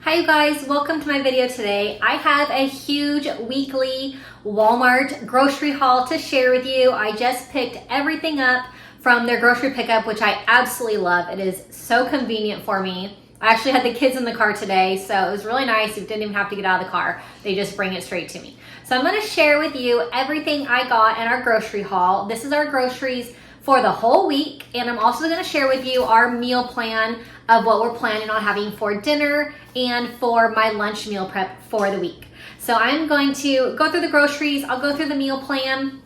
Hi you guys, welcome to my video today. I have a huge weekly Walmart grocery haul to share with you. I just picked everything up from their grocery pickup, which I absolutely love. It is so convenient for me. I actually had the kids in the car today, so it was really nice. You didn't even have to get out of the car. They just bring it straight to me. So I'm gonna share with you everything I got in our grocery haul. This is our groceries for the whole week, and I'm also going to share with you our meal plan of what we're planning on having for dinner and for my lunch meal prep for the week. So I'm going to go through the groceries, I'll go through the meal plan,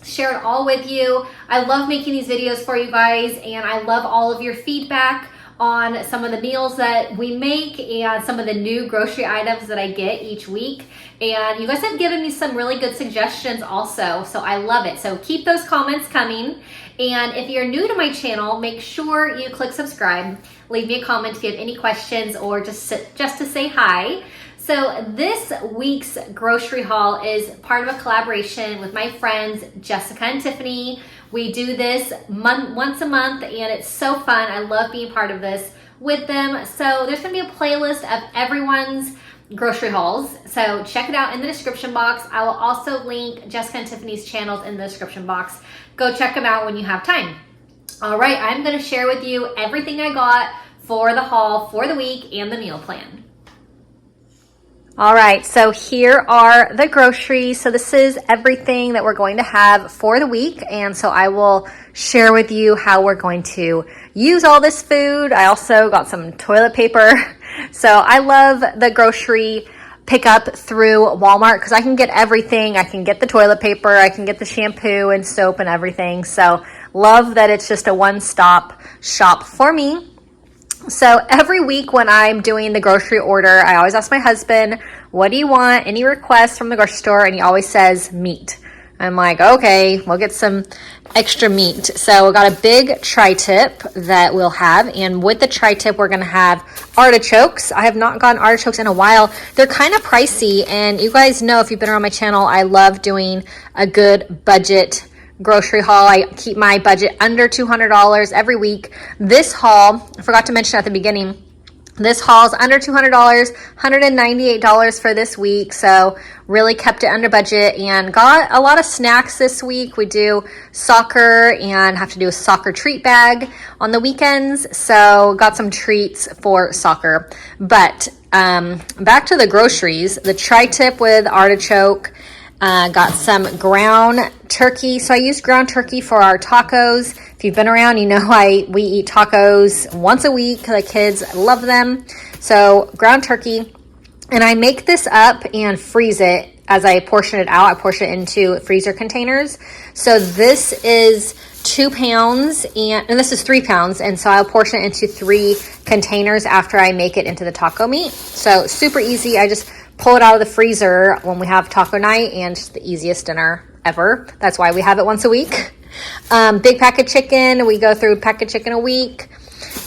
share it all with you. I love making these videos for you guys, and I love all of your feedback on some of the meals that we make and some of the new grocery items that I get each week. And you guys have given me some really good suggestions also, so I love it. So keep those comments coming. And if you're new to my channel, make sure you click subscribe. Leave me a comment if you have any questions or just to say hi. So this week's grocery haul is part of a collaboration with my friends Jessica and Tiffany. We do this once a month, and it's so fun. I love being part of this with them. So there's gonna be a playlist of everyone's grocery hauls, so check it out in the description box. I will also link Jessica and Tiffany's channels in the description box. Go check them out when you have time. All right, I'm gonna share with you everything I got for the haul for the week and the meal plan. All right, so here are the groceries. So this is everything that we're going to have for the week, and so I will share with you how we're going to use all this food. I also got some toilet paper. So I love the grocery pickup through Walmart because I can get everything. I can get the toilet paper, I can get the shampoo and soap and everything. So love that it's just a one-stop shop for me. So every week when I'm doing the grocery order, I always ask my husband, what do you want? Any requests from the grocery store? And he always says meat. I'm like, okay, we'll get some extra meat. So we got a big tri-tip that we'll have. And with the tri-tip, we're gonna have artichokes. I have not gotten artichokes in a while. They're kind of pricey. And you guys know, if you've been around my channel, I love doing a good budget grocery haul. I keep my budget under $200 every week. This haul, I forgot to mention at the beginning, this haul is under $200, $198 for this week. So really kept it under budget and got a lot of snacks this week. We do soccer and have to do a soccer treat bag on the weekends. So got some treats for soccer. But back to the groceries, the tri-tip with artichoke. Got some ground turkey. So I use ground turkey for our tacos. If you've been around, you know we eat tacos once a week. The kids love them. So ground turkey. And I make this up and freeze it as I portion it out. I portion it into freezer containers. So this is 2 pounds and this is 3 pounds. And so I'll portion it into 3 containers after I make it into the taco meat. So super easy. I just pull it out of the freezer when we have taco night, and just the easiest dinner ever. That's why we have it once a week. Big pack of chicken. We go through a pack of chicken a week.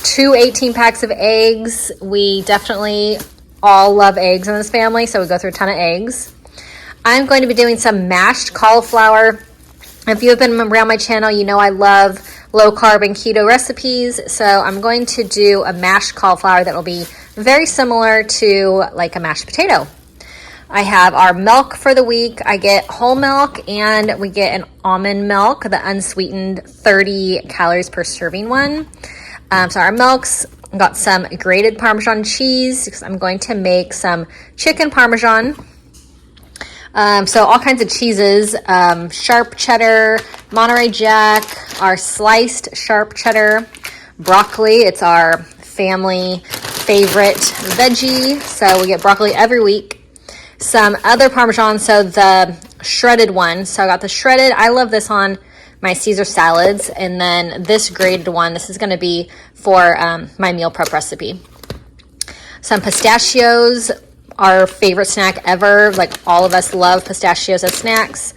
2 18 packs of eggs. We definitely all love eggs in this family, so we go through a ton of eggs. I'm going to be doing some mashed cauliflower. If you have been around my channel, you know I love low carb and keto recipes. So I'm going to do a mashed cauliflower that will be very similar to like a mashed potato. I have our milk for the week. I get whole milk and we get an almond milk, the unsweetened 30 calories per serving one. So our milks, got some grated Parmesan cheese because I'm going to make some chicken Parmesan. So all kinds of cheeses, sharp cheddar, Monterey Jack, our sliced sharp cheddar, broccoli. It's our family favorite veggie. So we get broccoli every week. Some other Parmesan, so the shredded one. So I got the shredded. I love this on my Caesar salads. And then this grated one, this is going to be for my meal prep recipe. Some pistachios, our favorite snack ever. Like all of us love pistachios as snacks.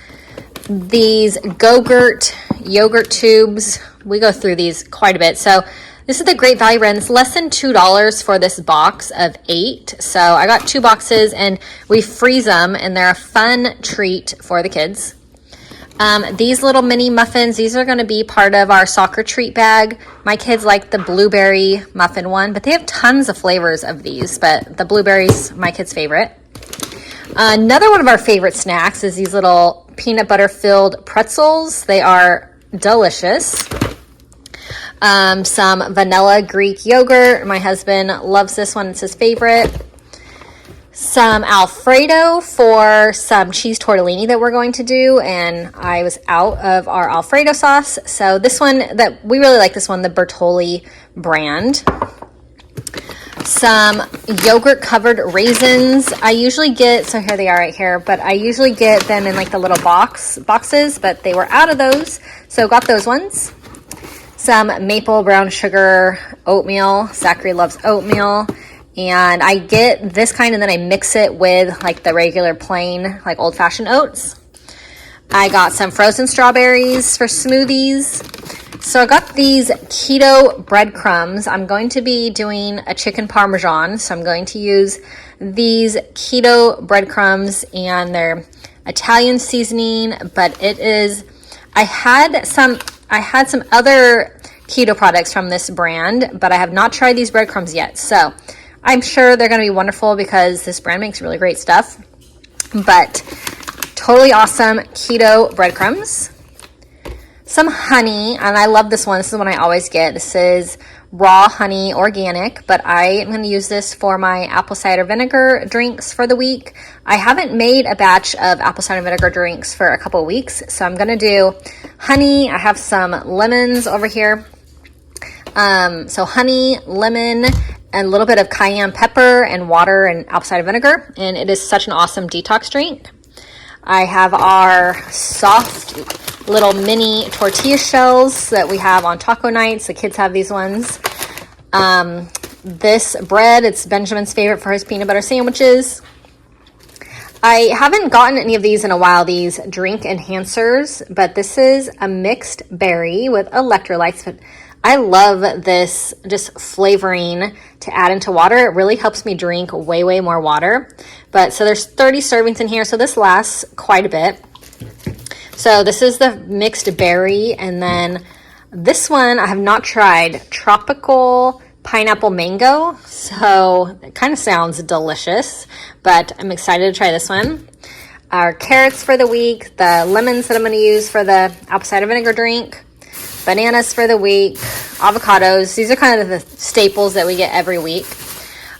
These Go-Gurt yogurt tubes. We go through these quite a bit. So this is the Great Value brand. It's less than $2 for this box of 8. So I got 2 boxes and we freeze them, and they're a fun treat for the kids. These little mini muffins, these are going to be part of our soccer treat bag. My kids like the blueberry muffin one, but they have tons of flavors of these, but the blueberry's my kids' favorite. Another one of our favorite snacks is these little peanut butter filled pretzels. They are delicious. Some vanilla Greek yogurt. My husband loves this one. It's his favorite. Some Alfredo for some cheese tortellini that we're going to do, and I was out of our Alfredo sauce. So this one, that we really like this one, the Bertolli brand. Some yogurt covered raisins. I usually get, so here they are right here, but I usually get them in like the little boxes, but they were out of those, so got those ones. Some maple brown sugar oatmeal. Zachary loves oatmeal. And I get this kind and then I mix it with like the regular plain, like old-fashioned oats. I got some frozen strawberries for smoothies. So I got these keto breadcrumbs. I'm going to be doing a chicken parmesan. So I'm going to use these keto breadcrumbs, and they're Italian seasoning, but it is, I had some other keto products from this brand, but I have not tried these breadcrumbs yet. So I'm sure they're going to be wonderful because this brand makes really great stuff. But totally awesome keto breadcrumbs. Some honey, and I love this one. This is the one I always get. This is raw honey organic, but I am going to use this for my apple cider vinegar drinks for the week. I haven't made a batch of apple cider vinegar drinks for a couple of weeks, so I'm going to do honey. I have some lemons over here. So honey, lemon, and a little bit of cayenne pepper and water and apple cider vinegar, and it is such an awesome detox drink. I have our soft little mini tortilla shells that we have on taco nights. The kids have these ones. This bread, it's Benjamin's favorite for his peanut butter sandwiches. I haven't gotten any of these in a while, these drink enhancers, but this is a mixed berry with electrolytes. But I love this just flavoring to add into water. It really helps me drink way, way more water. But so there's 30 servings in here, so this lasts quite a bit. So this is the mixed berry, and then this one I have not tried, tropical pineapple mango. So it kind of sounds delicious, but I'm excited to try this one. Our carrots for the week, the lemons that I'm going to use for the apple cider vinegar drink, bananas for the week, avocados. These are kind of the staples that we get every week.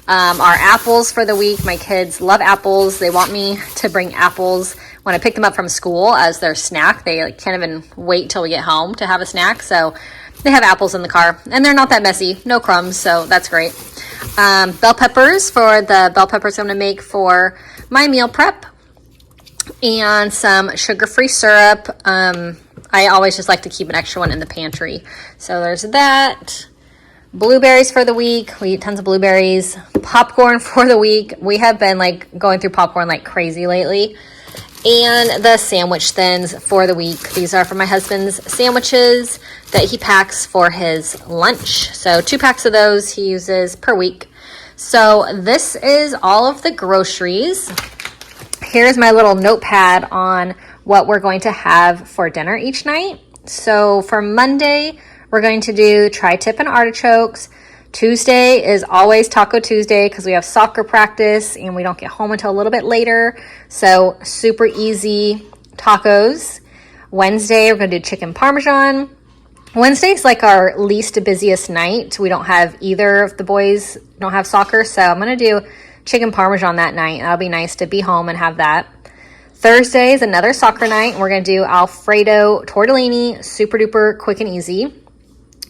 Our apples for the week. My kids love apples. They want me to bring apples when I pick them up from school as their snack. They can't even wait till we get home to have a snack. So they have apples in the car, and they're not that messy. No crumbs, so that's great. Bell peppers for the bell peppers I'm going to make for my meal prep. And some sugar-free syrup. I always just like to keep an extra one in the pantry. So there's that. Blueberries for the week. We eat tons of blueberries. Popcorn for the week. We have been going through popcorn like crazy lately. And the sandwich thins for the week. These are for my husband's sandwiches that he packs for his lunch. So 2 packs of those he uses per week. So this is all of the groceries. Here's my little notepad on what we're going to have for dinner each night. So for Monday, we're going to do tri-tip and artichokes. Tuesday is always Taco Tuesday because we have soccer practice and we don't get home until a little bit later. So super easy tacos. Wednesday, we're going to do chicken parmesan. Wednesday is like our least busiest night. We don't have either of the boys don't have soccer. So I'm going to do chicken parmesan that night. That'll be nice to be home and have that. Thursday is another soccer night. We're going to do Alfredo tortellini, super duper quick and easy.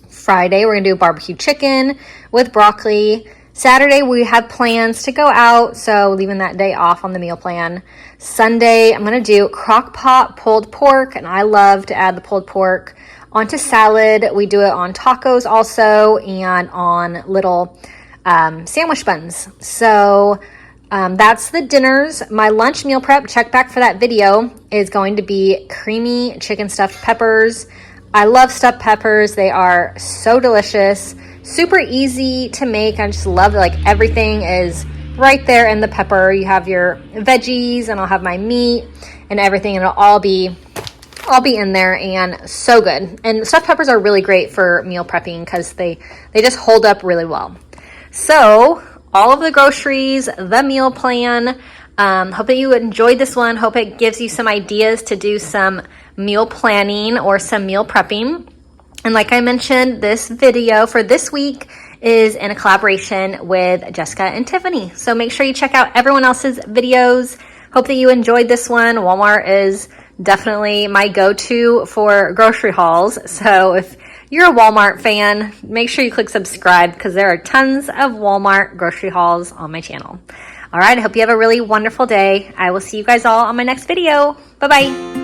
Friday, we're going to do barbecue chicken with broccoli. Saturday, we have plans to go out, so leaving that day off on the meal plan. Sunday, I'm going to do crock pot pulled pork, and I love to add the pulled pork onto salad. We do it on tacos also and on little sandwich buns. So that's the dinners. My lunch meal prep, check back for that video, is going to be creamy chicken stuffed peppers. I love stuffed peppers. They are so delicious, super easy to make. I just love everything is right there in the pepper. You have your veggies and I'll have my meat and everything, and it'll all be all be in there and so good. And stuffed peppers are really great for meal prepping because they just hold up really well. So all of the groceries, the meal plan. Hope that you enjoyed this one. Hope it gives you some ideas to do some meal planning or some meal prepping. And like I mentioned, this video for this week is in a collaboration with Jessica and Tiffany. So make sure you check out everyone else's videos. Hope that you enjoyed this one. Walmart is definitely my go-to for grocery hauls. So if you're a Walmart fan, make sure you click subscribe because there are tons of Walmart grocery hauls on my channel. All right, I hope you have a really wonderful day. I will see you guys all on my next video. Bye-bye.